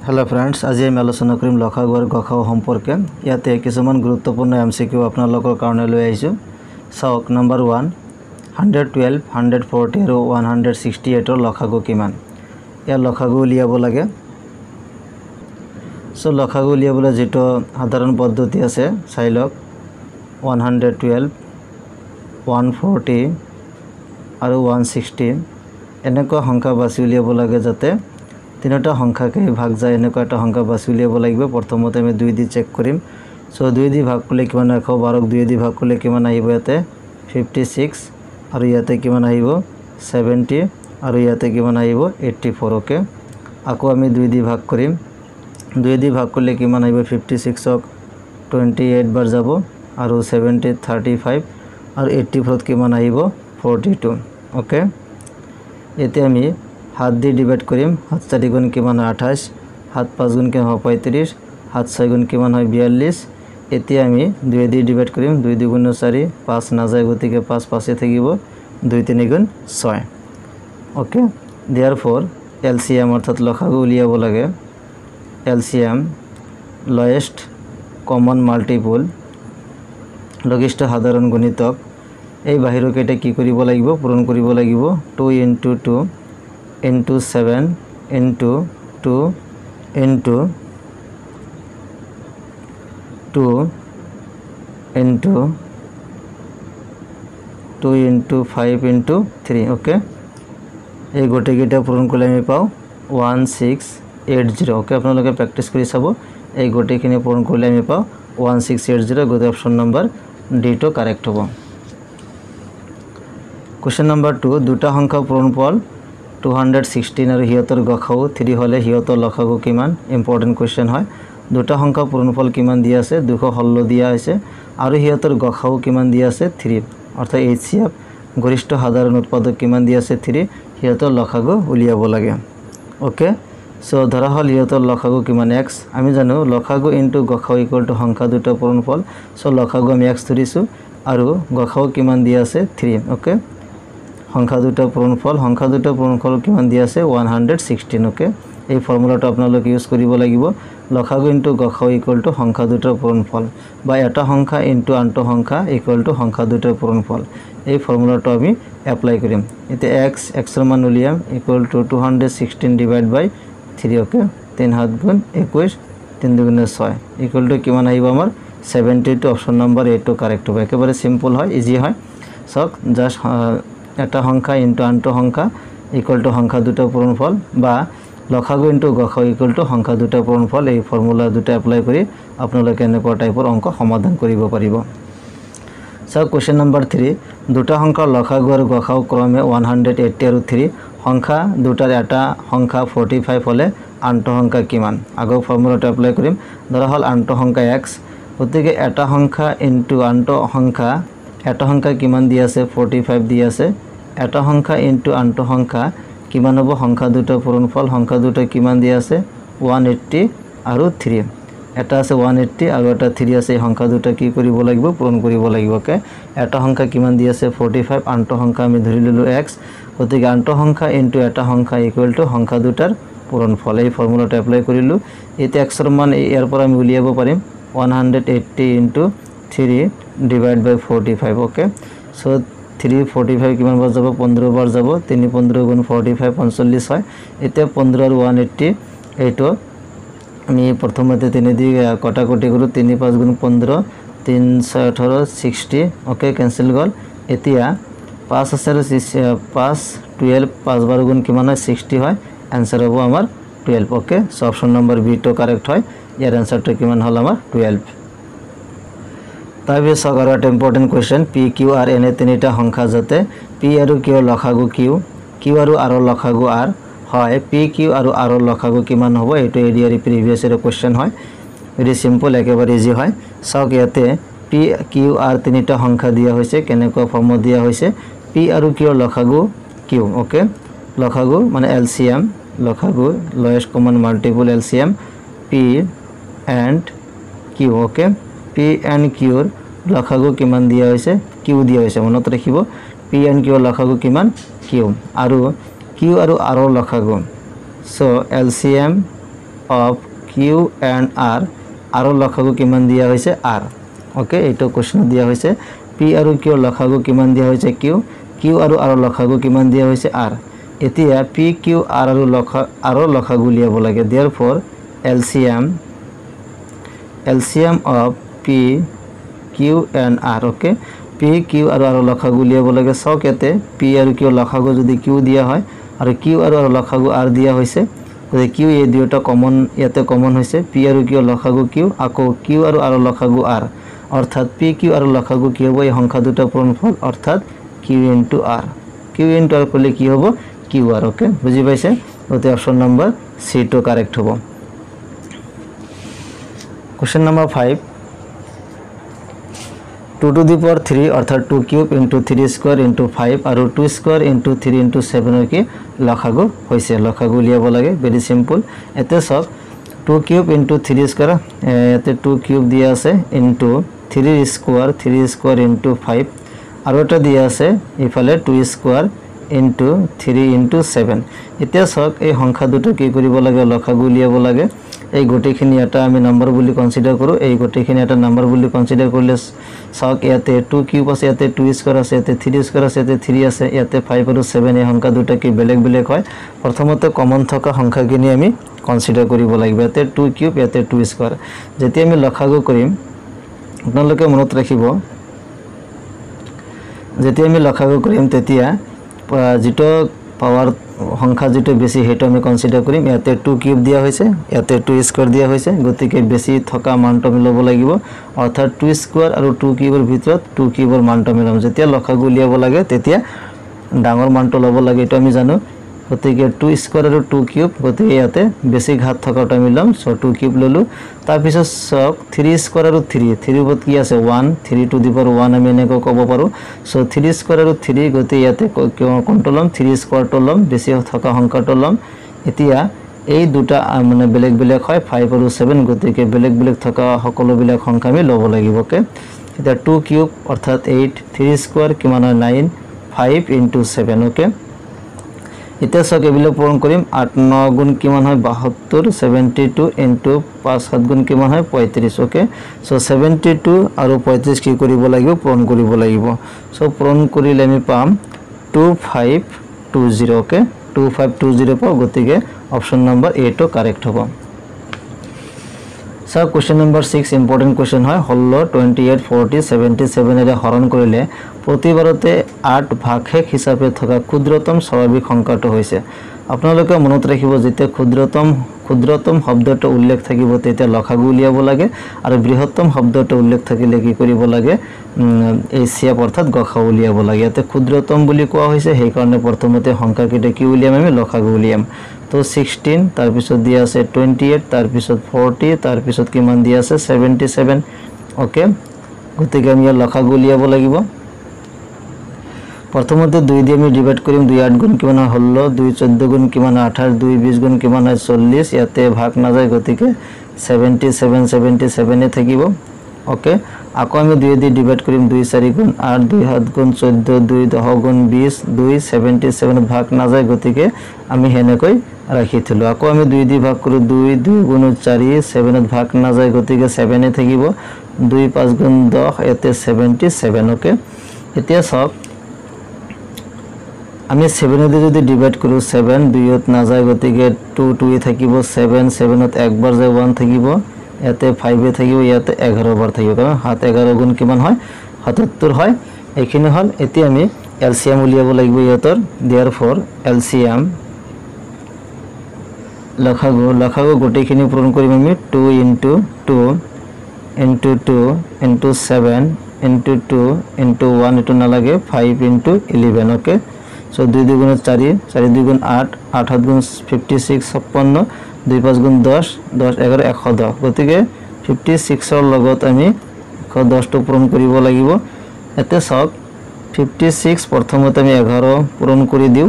Hello friends, आज আমি আলোচনা কৰিম লখাগু আৰু গসাগু সম্পৰ্কে। ইয়াতে কিছুমান গুৰুত্বপূৰ্ণ এমসিকিউ আপোনালোকৰ কাৰণে লৈ আহিছো। চাওক, নম্বৰ 1 112 140 আৰু 168 ৰ লখাগু কিমান? ইয়াৰ লখাগু উলিয়াব লাগে। সো লখাগু উলিয়াবলৈ যেটো সাধাৰণ পদ্ধতি আছে চাই লওক। 112 140 আৰু 160 এনেকুৱা সংখ্যা বাছি উলিয়াব লাগে যাতে তিনটা সংখ্যাকে ভাগ যায় এনেকুৱা এটা সংখ্যা বাছি উলিয়াব লাগিব। প্ৰথমতে আমি 2 দি চেক কৰিম। সো 2 দি ভাগ কৰিলে কিমান আহিব? 12 ক 2 দি ভাগ কৰিলে কিমান আহিব? ইয়াতে 56 আৰু ইয়াতে কিমান আহিব? 70 আৰু ইয়াতে কিমান আহিব? 84। ওকে, আকৌ আমি 2 দি ভাগ কৰিম। 2 দি ভাগ কৰিলে কিমান আহিব? 56 ক 28 বাৰ যাব আৰু 70 35 আৰু 84 কিমান আহিব? 42। ওকে, এতিয়া আমি 7 দি ডিভাইড কৰিম। 7 4 গুণ কিমান হয়? 28, 7 5 গুণ কিমান হয়? 35, 7 6 গুণ কিমান হয়? 42। এতিয়া আমি 2 দি ডিভাইড কৰিম। 2 2 গুণ 4, 5 না যায় গতিকে 5 5 এ থাকিব, 2 3 গুণ 6। ওকে, দেয়ারফর এলসিএম অর্থাৎ লসাগু উলিয়াব লাগে। এলসিএম লয়েস্ট কমন মাল্টিপল লঘিষ্ঠ সাধারণ গুণিতক এই বাহিৰক এটা কি কৰিব লাগিব? পূৰণ কৰিব লাগিব। 2 * 2 into 7 into 2 into 2 into 2 into 5 into 3। Okay, এই গোটেইকেইটা পূৰণ কৰিলে আমি পাওঁ 1680। ওকে, আপোনালোকে প্ৰেক্টিছ কৰি চাব। এই গোটেইখিনি পূৰণ কৰিলে আমি পাওঁ 1680। গতিকে অপশ্যন নম্বৰ ডি টো কাৰেক্ট হ'ব। কোৱেশ্চন নম্বৰ 2 দুটা সংখ্যা পূৰণফল 216 আৰু হিয়তৰ গসাগু 3 হলে হিয়তৰ লসাগু কিমান? ইম্পৰ্টেন্ট কোৱেশ্চন হয়। দুটা সংখ্যা পূৰণফল কিমান দিয়া আছে? 216 দিয়া আছে আৰু হিয়তৰ গসাগু কিমান দিয়া আছে? 3, অৰ্থাৎ এইচসিএফ গৰিষ্ঠ সাধাৰণ উৎপাদক কিমান দিয়া আছে? 3। হিয়তৰ লসাগু উলিয়াব লাগে। ওকে, সো ধৰা হল হিয়তৰ লসাগু কিমান? x। আমি জানো লসাগু ইনটু গসাগু ইকুয়াল টু সংখ্যা দুটা পূৰণফল। সো লসাগু আমি x ধৰিছো আৰু গসাগু কিমান দিয়া আছে? 3। ওকে, সংখ্যা দুটা পূৰণফল কিমান দিয়া আছে? 116। ওকে, এই ফৰ্মুলাটো আপোনালোকে ইউজ কৰিব লাগিব। লসাগু ইনটু গসাগু ইকুয়াল টু সংখ্যা দুটাৰ পূৰণফল বা এটা সংখ্যা ইনটু আনটো সংখ্যা ইকুয়াল টু সংখ্যা দুটাৰ পূৰণফল। এই ফৰ্মুলাটো আমি এপ্লাই কৰিম। এতিয়া x ৰ মান উলিয়াম equal to 216 divide by 3। Okay, 3 7 গুণ 21, 3 2 গুণ 6 ইকুয়াল টু কিমান আহিব আমাৰ? 72। অপশ্যন নম্বৰ এ টো কাৰেক্ট হ'ব। একেবাৰে সিম্পল হয়, ইজি হয়। সক জাস্ট এটা সংখ্যা ইনটু আনটো সংখ্যা ইকুয়াল টু সংখ্যা দুটাৰ পূৰণফল বা লসাগু ইনটু গসাগু ইকুয়াল টু সংখ্যা দুটাৰ পূৰণফল। এই ফৰ্মুলা দুটা এপ্লাই কৰি আপোনালোকে এনেকুৱা টাইপৰ অংক সমাধান কৰিব পাৰিব। সক কোৱেশ্চন নম্বৰ 3 দুটা সংখ্যাৰ লসাগু আৰু গসাগু ক্ৰমে 180 আৰু 3। সংখ্যা দুটাৰ এটা সংখ্যা 45 হলে আনটো সংখ্যা কিমান? আগৰ ফৰ্মুলাটো এপ্লাই কৰিম। ধৰা হল আনটো সংখ্যা x, গতিকে এটা সংখ্যা ইনটু আনটো সংখ্যা, এটা সংখ্যা কিমান দি আছে? 45 দি আছে। এটা সংখ্যা ইনটু আনটো সংখ্যা কিমান হ'ব? সংখ্যা দুটাৰ পূৰণফল। সংখ্যা দুটা কিমান দি আছে? 180 আৰু 3। এটা আছে 180 আৰু এটা 3 আছে। এই সংখ্যা দুটা কি কৰিব লাগিব? পূৰণ কৰিব লাগিব। ওকে, এটা সংখ্যা কিমান দি আছে? 45, আনটো সংখ্যা আমি ধৰি ললো x, গতিকে আনটো সংখ্যা ইনটু এটা সংখ্যা ইকুয়াল টু সংখ্যা দুটাৰ পূৰণফল। এই ফৰ্মুলাটো এপ্লাই কৰিলো। এতিয়া x ৰ মান ইয়াৰ পৰা আমি উলিয়াব পাৰিম 180 ইনটু 3 ডিভাইড বাই 45। ওকে, সো 3 45 কিমান বাৰ যাব? 15 বাৰ যাব। 3 15 গুণ 45 45 হয়। এতিয়া 15 আৰু 180 এইটো আমি প্ৰথমতে 3 দি কটাকটি কৰো। 3 5 গুণ 15, 3 6 18 60। ওকে, কেনসেল গল। এতিয়া 5 আছে আৰু 5 12 5 বাৰ গুণ কিমান হয়? 60 হয়। आंसर হ'ব আমাৰ 12। Okay, so option number B টো কাৰেক্ট হয়। ইয়াৰ আনসাৰটো কিমান হল? আমাৰ 12। তাৰপিছত চাওক আৰু এটা important question. P Q R এনে তিনিটা সংখ্যা যাতে পি আৰু কিউ লসাগু কিউ, কিউ আৰু আৰ লসাগু আৰ হয়, পি কিউ আৰু আৰ লসাগু কিমান হ'ব? এইটো এডিআৰই প্ৰিভিয়াছ ইয়াৰ কোৱেশ্চন হয়। ভেৰি সিম্পল, একেবাৰে ইজি হয়। চাওক ইয়াতে পি কিউ আৰ তিনিটা সংখ্যা দিয়া হৈছে। কেনেকুৱা ফৰ্মত দিয়া হৈছে? পি আৰু কিউ লসাগু কিউ। ওকে, লসাগু মানে এলসিএম, লসাগু lowest common multiple LCM P and Q. Okay, P and কিউৰ লসাগু কিমান দিয়া হৈছে? কিউ দিয়া হৈছে। মনত ৰাখিব পি এন্ড কিউৰ লসাগু কিমান? কিউ। আৰু কিউ আৰু আৰৰ লসাগু। So LCM of Q and R আৰু লসাগু কিমান দিয়া হৈছে আৰ ওকে এইটো কোৱেশ্চন দিয়া হৈছে পি আৰু কিউৰ লসাগু কিমান দিয়া হৈছে কিউ কিউ আৰু আৰ লসাগু কিমান দিয়া হৈছে আৰ এতিয়া পি কিউ আৰ আৰু লসাগু উলিয়াব লাগে therefore LCM of P Q and R okay P Q আৰু লসাগু উলিয়াব লাগে সক এতে P আৰু Q লসাগু যদি Q দিয়া হয় আৰু Q আৰু লসাগু R দিয়া হৈছে গতিকে Q এই দুটা কমন ইয়াতে কমন হৈছে P আৰু Q লসাগু Q আকৌ Q আৰু লসাগু R অৰ্থাৎ P Q আৰু লসাগু কি হ'ব এই সংখ্যা দুটা পূৰণফল অৰ্থাৎ Q into R Q into R করলে কি হ'ব QR ওকে বুঝি পাইছে ওতে অপশন নাম্বার সি টু কারেক্ট হ'ব question number 5 2 to the power 3 अर्थात 2 cube into 3 square into 5 और 2 square into 3 into 7 की लखागु होइसे लखागु लियाब लागे वेरी सिंपल एते सब 2 cube into 3 square एते 2 cube दिया আছে into 3 square into 5 और এটা दिया আছে ইফালে 2 square into 3 into 7 এতিয়া সক এই সংখ্যা দুটো কি কৰিব লাগে লখাগু লিয়াব লাগে এই গোটেখিনি এটা আমি নাম্বার বুলি কনসিডার করো এই গোটেখিনি এটা নাম্বার বুলি কনসিডার করলে সক ইয়াতে 2 কিউব আছে ইয়াতে 2 স্কয়ার আছে ইয়াতে 3 স্কয়ার আছে ইয়াতে 3 আছে ইয়াতে 5 আৰু 7 এই সংখ্যা দুটা কি বেলেগ বেলেগ হয় প্ৰথমতে কমন থকা সংখ্যাখিনি আমি কনসিডাৰ কৰিব লাগিব ইয়াতে 2 কিউব ইয়াতে 2 স্কয়াৰ যেতিয়া আমি লখাগু কৰিম আপোনালোকে মনত ৰাখিব যেতিয়া আমি লখাগু কৰিম তেতিয়া যেটো পাওয়ার সংখ্যা যেটো বেশি হেটো আমি কনসিডার করিম ইয়াতে 2 কিউব দিয়া হইছে ইয়াতে 2 স্কয়ার দিয়া হইছে গতিকে বেশি থকা মানটো মিলাব লাগিব অর্থাৎ 2 স্কয়ার আৰু 2 কিউবৰ ভিতৰত 2 কিউবৰ মানটো মিলাম যেতিয়া লখাগু উলিয়াব লাগে তেতিয়া ডাঙৰ মানটো লব লাগে এটো আমি জানো গতিকে 2 স্কয়াৰ আৰু 2 কিউব গতিকে ইয়াতে বেশি ঘাত থকাটো মিলাম সো 2 কিউব ললো তাৰ পিছত সক 3 স্কয়াৰ আৰু 3 উপৰত কি আছে 1 3 টু দি পাৱাৰ 1 আমি এনেকৈ ক'ব পাৰো সো 3 স্কয়াৰ আৰু 3 গতি ইয়াতে কন্ট্ৰোলম 3 স্কয়াৰ টলম বেশি থকা সংখ্যা টলম এতিয়া এই দুটা মানে বেলেগ বেলেগ হয় 5 আৰু 7 গতিকে বেলেগ বেলেগ থকা সকলো বেলেগ সংখ্যা আমি লব লাগিব কে এতিয়া 2 কিউব অৰ্থাৎ 8 3 স্কয়াৰ কিমান হয় 9 5 into 7 ওকে इतना सक एबिल पूरण करिम 8 9 गुण किमान है 72 72 into 5 7 गुण किमान है 35 ओके सो 72 और 35 की करिब লাগিব पूरण करिब লাগিব सो पूरण करिले আমি পাম 2520 ओके 2520 পাও গতিকে অপশন নাম্বার এ তো কারেক্ট হবে sir question number 6 important question है 28 40 77 এর হরণ করিলে প্রতিবারতে 8 ভাগশেষ হিসাবে থকা ক্ষুদ্রতম স্বাভাবিক সংখ্যাটো হৈছে আপোনালোকে মনত ৰাখিব যেতিয়া ক্ষুদ্ৰতম শব্দটো উল্লেখ থাকিব তেতিয়া লখাগু উলিয়াব লাগে আৰু বৃহত্তম শব্দটো উল্লেখ থাকিলে কি কৰিব লাগে এই সিয়াপ অৰ্থাৎ গখা উলিয়াব লাগে এতে ক্ষুদ্ৰতম বুলি কোৱা হৈছে সেই কাৰণে প্ৰথমতে সংখ্যাকেইটা কি উলিয়াম আমি লখাগু উলিয়াম तो 16 तार पिছত दिया আছে 28 तार पिছত 40 तार पिছত किमान दिया আছে 77 ओके গতিকে আমি লখাগু উলিয়াব লাগিব प्रथमते 2 দিয়ে আমি ডিভাইড কৰিম 2 8 গুণ কিমান হল 2 14 গুণ কিমান 28 2 20 গুণ কিমান 40 ইয়াতে ভাগ না যায় গতিকে 77 77 এ থাকিব ओके আকৌ আমি 2 দিয়ে ডিভাইড কৰিম 2 4 গুণ 8 2 7 গুণ 14 2 10 গুণ 20 2 77 ভাগ না যায় গতিকে আমি হেনেকৈ রাখি থলো আকৌ আমি 2 দি ভাগ কৰো 2 2 গুণ 4 7 ত ভাগ না যায় গতিকে 7 এ থাকিব 2 5 গুণ 10 এতে 77 ওকে এতিয়া সব আমি 7 দি যদি ডিভাইড কৰো 7 2 ত না যায় গতিকে 2 2 এ থাকিব 7 7 ত একবার যায় 1 থাকিব এতে 5 এ থাকিব ইয়াতে 11 বার থাকিব কারণ হাত 11 গুণ কিমান হয় 77 হয় এইখিনি হল এতি আমি এলসিএম উলিয়াব লাগিব ইয়াতৰ देयरफॉर এলসিএম লখাগু গোটেখিনি পূরণ করিম আমি 2 into 2 into 2 into 7 into 2 into 1 এটো না লাগে 5 into 11 ओके सो 2 2 गुण 4 4 2 गुण 8 8 7 गुण 56 56 2 5 गुण 10 10 11 110 গতিকে 56 ৰ লগত আমি 110 টো পূৰণ কৰিব লাগিব এতে সব 56 প্ৰথমতে আমি 11 পূৰণ কৰি দিও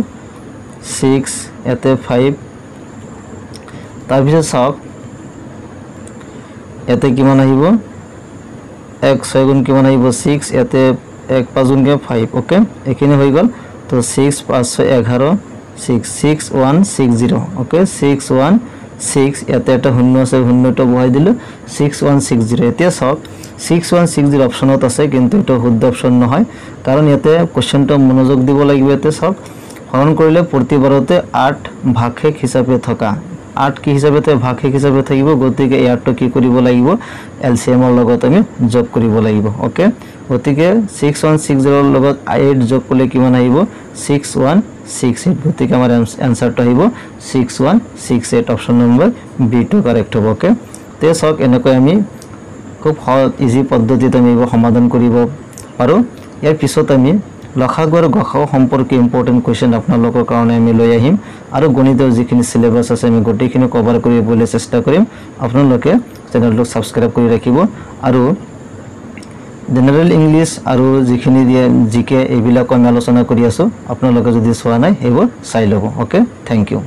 6 এতে 5 तार पिছত সব এতে কিমান আহিব 1 6 গুণ কিমান আহিব 6 এতে 1 5 গুণ 5 ওকে এখানে হৈ গল তো 6 5 11 6 6160 ओके 6160 6 ইয়াতে এটা শূন্য আছে শূন্যটো বহাই দিলো 6160 এতিয়া সব 6160 অপশনত আছে কিন্তু এটা শুদ্ধ অপশন নহয় কাৰণ ইয়াতে কোশ্চেনটো মনোযোগ দিব লাগিব এতে সব হৰণ কৰিলে প্ৰতিবাৰতে 8 ভাগশেষ হিচাপে থকা 8 কি হিচাপে ভাগশেষ হিচাপে থাকিব গতিকে ইয়াৰটো কি কৰিব লাগিব এলসিএম ৰ লগত আমি যোগ কৰিব লাগিব ওকে গতিকে 6160 ৰ লগত 8 যোগ কৰিলে কিমান আহিব 6168 গতিকে আমাৰ আনসাৰটো আহিব 6168 অপশন নম্বৰ বি টু কারেক্ট হ'ব ওকে তে সক এনেকৈ আমি খুব ইজি পদ্ধতিতে আমি সমাধান কৰিব পাৰো ইয়াৰ পিছত আমি লখাগু আৰু গসাগু সম্পৰ্কে ইম্পৰ্টেন্ট কোৱেশ্চন আপোনালোকৰ কাৰণে আমি লৈ আহিম আৰু গণিতৰ যিখিনি সিলেবাস আছে আমি গোটেইখিনি কভাৰ কৰিবলৈ চেষ্টা কৰিম আপোনালোকে চেনেলটো সাবস্ক্ৰাইব কৰি ৰাখিব আৰু জেনাৰেল ইংলিশ আৰু যিখিনি জিকে এইবিলাক আমি আলোচনা কৰি আছো আপোনালোকে যদি চোৱা নাই এইবোৰ চাই লব ওকে থ্যাংক ইউ